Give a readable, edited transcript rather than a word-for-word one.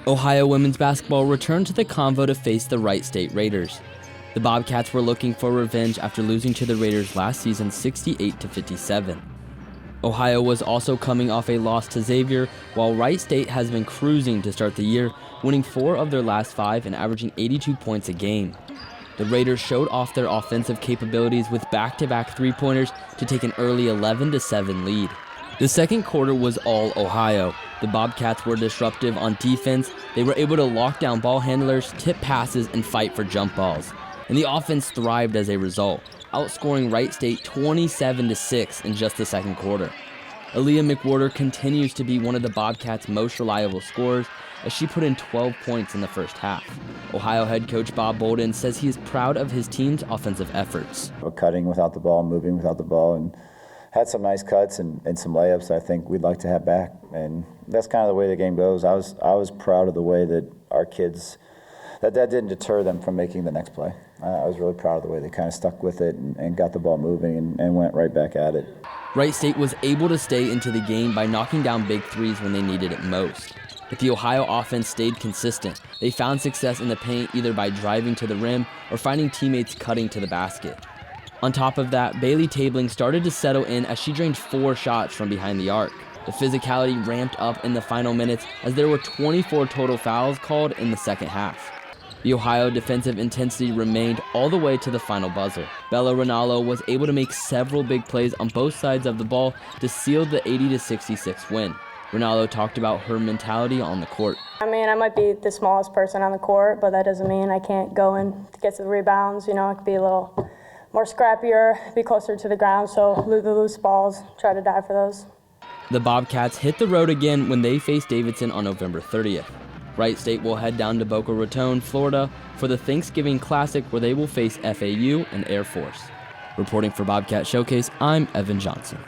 Ohio women's basketball returned to the Convo to face the Wright State Raiders. The Bobcats were looking for revenge after losing to the Raiders last season 68-57. Ohio was also coming off a loss to Xavier, while Wright State has been cruising to start the year, winning 4 of their last 5 and averaging 82 points a game. The Raiders showed off their offensive capabilities with back-to-back three-pointers to take an early 11-7 lead. The second quarter was all Ohio. The Bobcats were disruptive on defense. They were able to lock down ball handlers, tip passes, and fight for jump balls. And the offense thrived as a result, outscoring Wright State 27-6 in just the second quarter. Aaliyah McWhorter continues to be one of the Bobcats' most reliable scorers, as she put in 12 points in the first half. Ohio head coach Bob Bolden says he is proud of his team's offensive efforts. We're cutting without the ball, moving without the ball, and had some nice cuts and some layups I think we'd like to have back. And that's kind of the way the game goes. I was proud of the way that our kids, that didn't deter them from making the next play. I was really proud of the way they kind of stuck with it and got the ball moving and went right back at it. Wright State was able to stay into the game by knocking down big threes when they needed it most. But the Ohio offense stayed consistent. They found success in the paint either by driving to the rim or finding teammates cutting to the basket. On top of that, Bailey Tabling started to settle in as she drained 4 shots from behind the arc. The physicality ramped up in the final minutes as there were 24 total fouls called in the second half. The Ohio defensive intensity remained all the way to the final buzzer. Bella Rinaldo was able to make several big plays on both sides of the ball to seal the 80-66 win. Rinaldo talked about her mentality on the court. I mean, I might be the smallest person on the court, but that doesn't mean I can't go in to get the rebounds. You know, I could be a little more scrappier, be closer to the ground, so the loose balls, try to dive for those. The Bobcats hit the road again when they faced Davidson on November 30th. Wright State will head down to Boca Raton, Florida, for the Thanksgiving Classic where they will face FAU and Air Force. Reporting for Bobcat Showcase, I'm Evan Johnson.